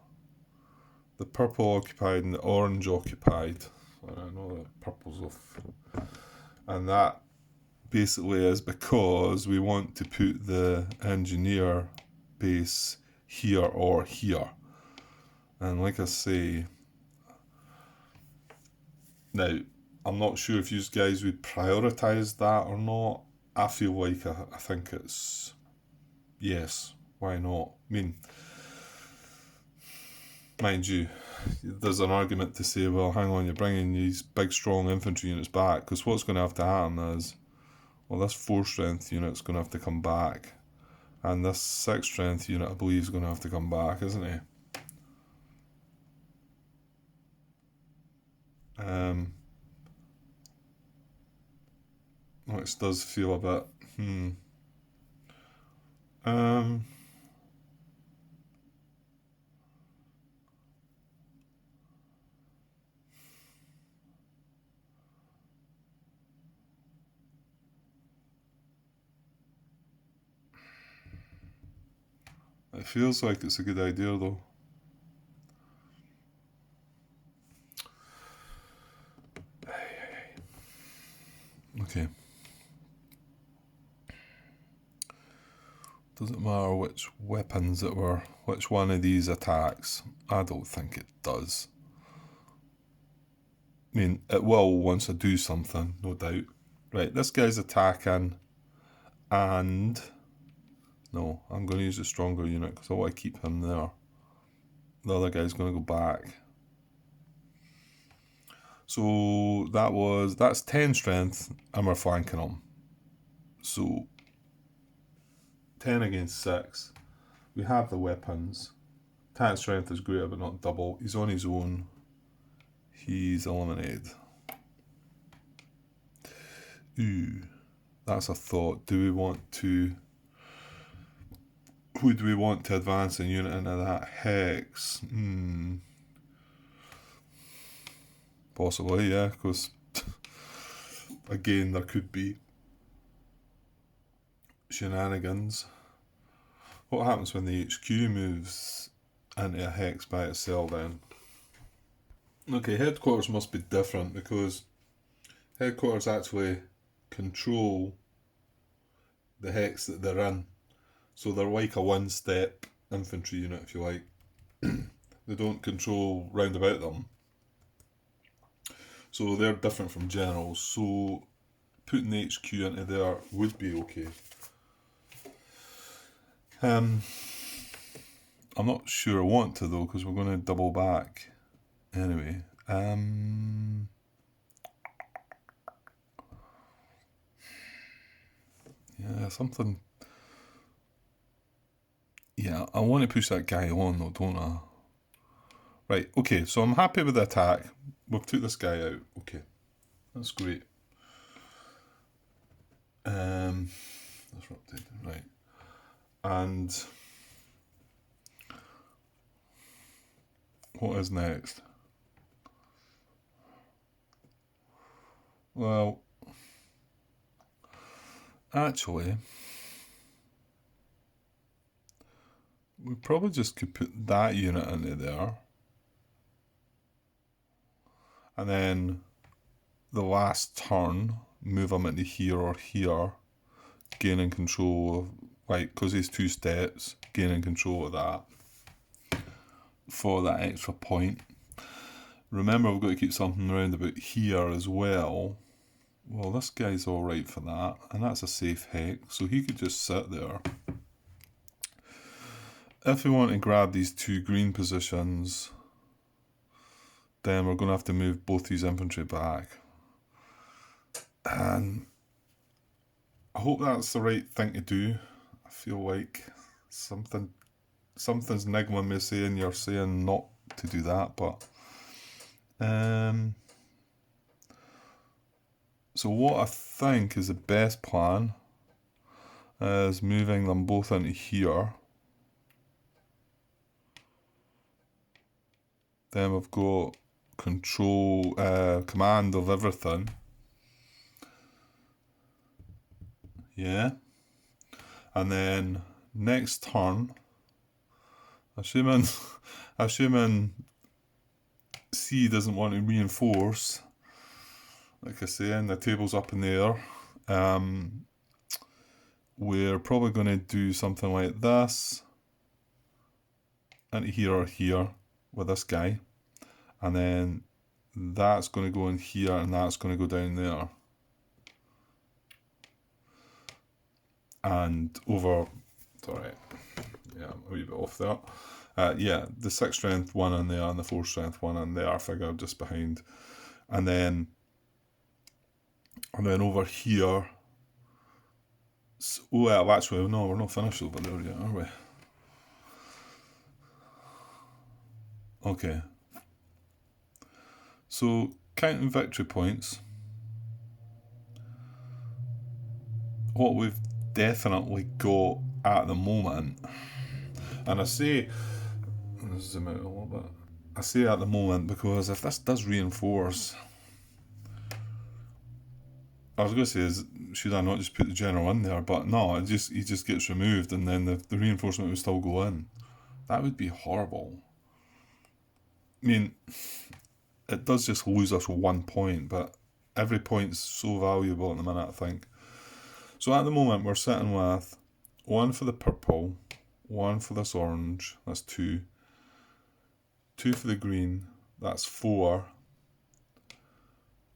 the purple occupied and the orange occupied. I know that purple's off. And that basically is because we want to put the engineer base here or here. And like I say, now, I'm not sure if you guys would prioritise that or not. I feel like I think it's, yes, why not? I mean, mind you, there's an argument to say, well, hang on, you're bringing these big, strong infantry units back, because what's going to have to happen is, well, this 4 strength unit's going to have to come back, and this 6 strength unit, I believe, is going to have to come back, isn't he? Which does feel a bit, It feels like it's a good idea though. Okay. Doesn't matter which weapons it were, which one of these attacks. I don't think it does. I mean, it will once I do something, no doubt. Right, this guy's attacking, and no, I'm going to use a stronger unit because I want to keep him there. The other guy's going to go back. So that's 10 strength, and we're flanking him. So 10 against 6. We have the weapons. 10 strength is greater but not double. He's on his own. He's eliminated. Ooh, that's a thought. Would we want to advance a unit into that hex? Possibly, yeah, because again, there could be shenanigans. What happens when the HQ moves into a hex by itself then? Okay, headquarters must be different because headquarters actually control the hex that they're in. So they're like a one-step infantry unit, if you like. They don't control round about them. So they're different from generals. So putting the HQ into there would be okay. I'm not sure I want to though, because we're going to double back. Anyway, yeah, something. Yeah, I want to push that guy on though, don't I? Right, okay, so I'm happy with the attack. We've took this guy out. Okay, that's great. Disrupted, right. And what is next? Well, actually, we probably just could put that unit into there. And then the last turn, move him into here or here, gaining control of, like, because he's 2 steps, gaining control of that for that extra point. Remember, we've got to keep something around about here as well. Well, this guy's alright for that, and that's a safe hex, so he could just sit there. If we want to grab these 2 green positions, then we're going to have to move both these infantry back. And I hope that's the right thing to do. I feel like something's niggling me saying you're saying not to do that, but so what I think is the best plan is moving them both into here. Then we've got control, command of everything. Yeah. And then next turn, assuming C doesn't want to reinforce, like I say, and the table's up in the air, we're probably going to do something like this, into here or here with this guy, and then that's going to go in here and that's going to go down there. And over, sorry, yeah, a wee bit off there. Yeah, the 6 strength one in there and the 4 strength one in there, I figure just behind. And then over here, so, well, actually, no, we're not finished over there yet, are we? Okay. So, counting victory points, what we've definitely got at the moment, and I say, let's zoom out a little bit, I say at the moment because if this does reinforce, I was going to say, should I not just put the general in there? But no, he just gets removed and then the reinforcement would still go in. That would be horrible. I mean, it does just lose us 1 point, but every point's so valuable at the minute, I think. So at the moment, we're sitting with 1 for the purple, 1 for this orange, that's 2, 2 for the green, that's 4,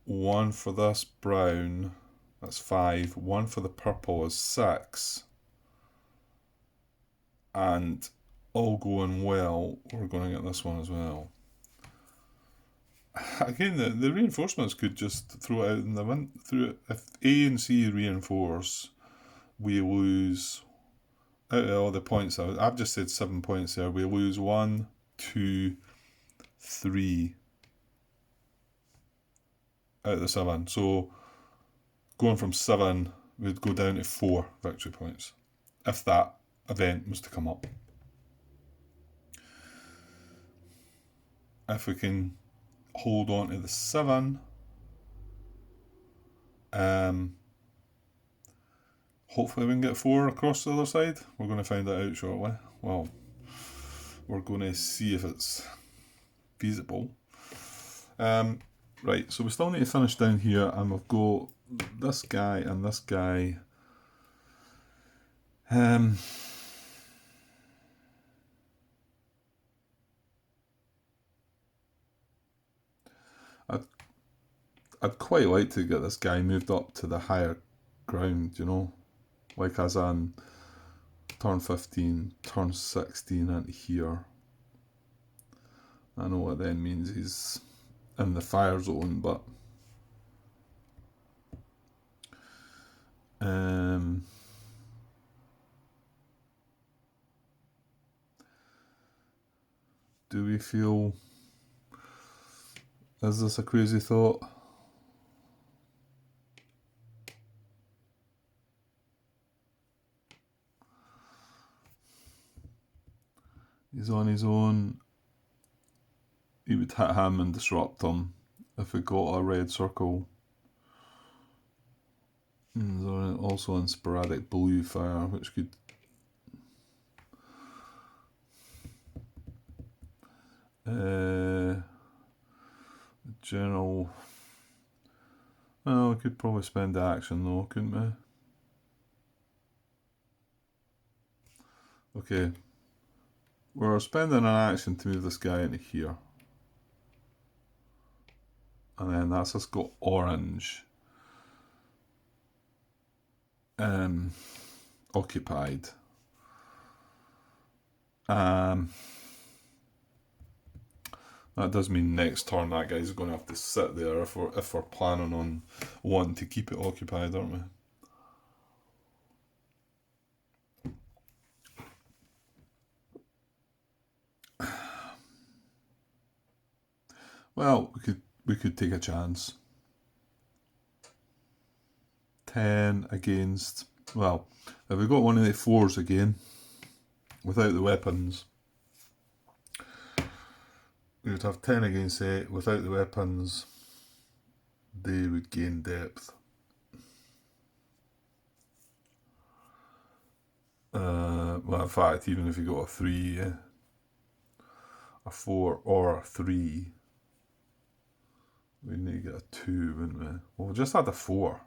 1 for this brown, that's 5, 1 for the purple is 6, and all going well, we're going to get this one as well. Again, the reinforcements could just throw it out in the wind. If A and C reinforce, we lose, out of all the points, I've just said 7 points there, we lose 1, 2, 3 out of the 7. So going from 7, we'd go down to 4 victory points if that event was to come up. If we can hold on to the 7, hopefully we can get 4 across the other side. We're going to find that out shortly. Well, we're going to see if it's feasible. Right, so we still need to finish down here, and we've got this guy and this guy. I'd quite like to get this guy moved up to the higher ground, you know, like as on turn 15, turn 16 into here. I know what then means he's in the fire zone, but do we feel, is this a crazy thought? He's on his own. He would hit him and disrupt him if we got a red circle. He's also on sporadic blue fire, which could general. Oh, we could probably spend the action though, couldn't we? Okay. We're spending an action to move this guy into here. And then that's us got orange. Occupied. That does mean next turn that guy's going to have to sit there if we're planning on wanting to keep it occupied, aren't we? Well, we could take a chance. 10 against, well, if we got one of the 4s again, without the weapons, we would have 10 against 8. Without the weapons, they would gain depth. Well, in fact, even if you got a 3, a 4 or a 3, we'd need to get a 2, wouldn't we? Well, we just had a 4.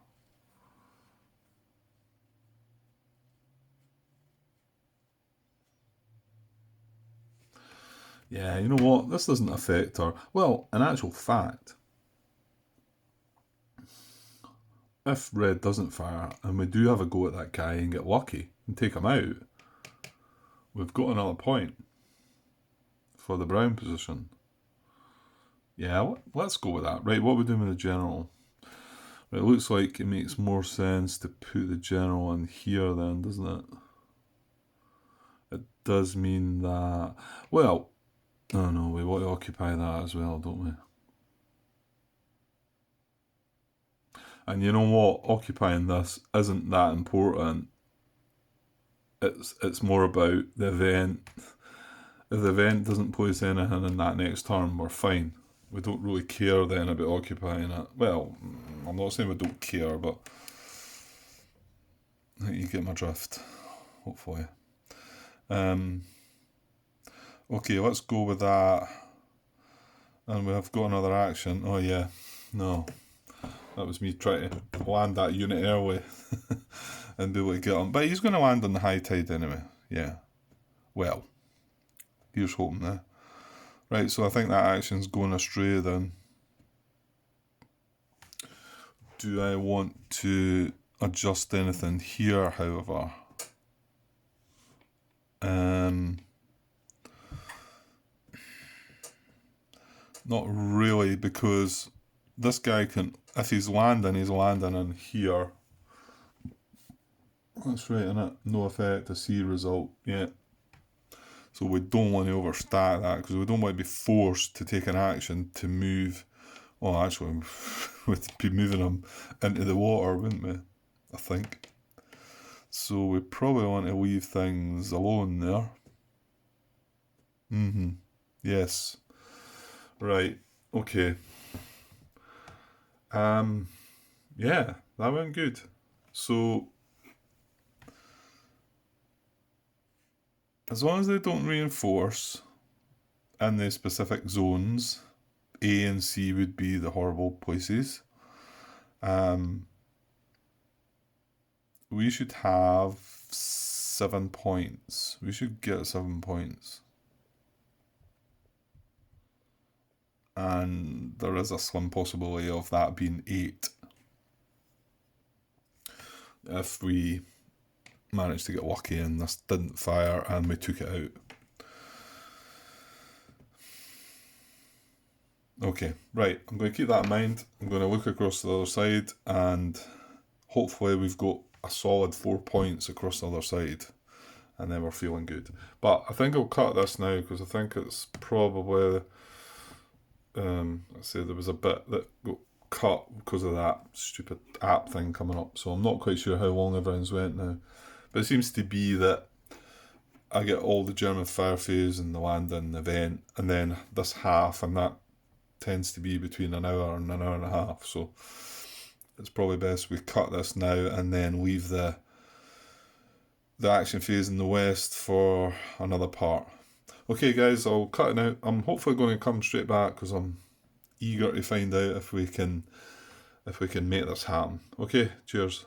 Yeah, you know what? This doesn't affect her. Well, in actual fact, if red doesn't fire and we do have a go at that guy and get lucky and take him out, we've got another point for the brown position. Yeah, let's go with that. Right, what are we doing with the general? Right, it looks like it makes more sense to put the general in here then, doesn't it? It does mean that, well, oh no, we want to occupy that as well, don't we? And you know what? Occupying this isn't that important. It's more about the event. If the event doesn't place anything in that next turn, we're fine. We don't really care then about occupying it. Well, I'm not saying we don't care, but I think you get my drift, hopefully. Okay, let's go with that. And we have got another action. Oh yeah, no. That was me trying to land that unit early and be able to get him. But he's going to land on the high tide anyway. Yeah. Well, here's hoping there. Right, so I think that action's going astray then. Do I want to adjust anything here, however? Not really, because this guy can, if he's landing in here. That's right, innit? No effect, a C result, yeah. So we don't want to overstack that, because we don't want to be forced to take an action to move Well, actually, we'd be moving them into the water, wouldn't we? I think. So we probably want to leave things alone there. Yes. Right. Okay. Yeah, that went good. So as long as they don't reinforce in the specific zones, A and C would be the horrible places. We should have 7 points. We should get 7 points. And there is a slim possibility of that being 8 if we managed to get lucky and this didn't fire and we took it out. Okay, right, I'm going to keep that in mind. I'm going to look across the other side and hopefully we've got a solid 4 points across the other side and then we're feeling good. But I think I'll cut this now because I think it's probably, let's say there was a bit that got cut because of that stupid app thing coming up. So I'm not quite sure how long everyone's went now. But it seems to be that I get all the German fire phase and the landing event and then this half, and that tends to be between an hour and a half. So it's probably best we cut this now and then leave the action phase in the west for another part. Okay guys, I'll cut it out. I'm hopefully going to come straight back because I'm eager to find out if we can make this happen. Okay, cheers.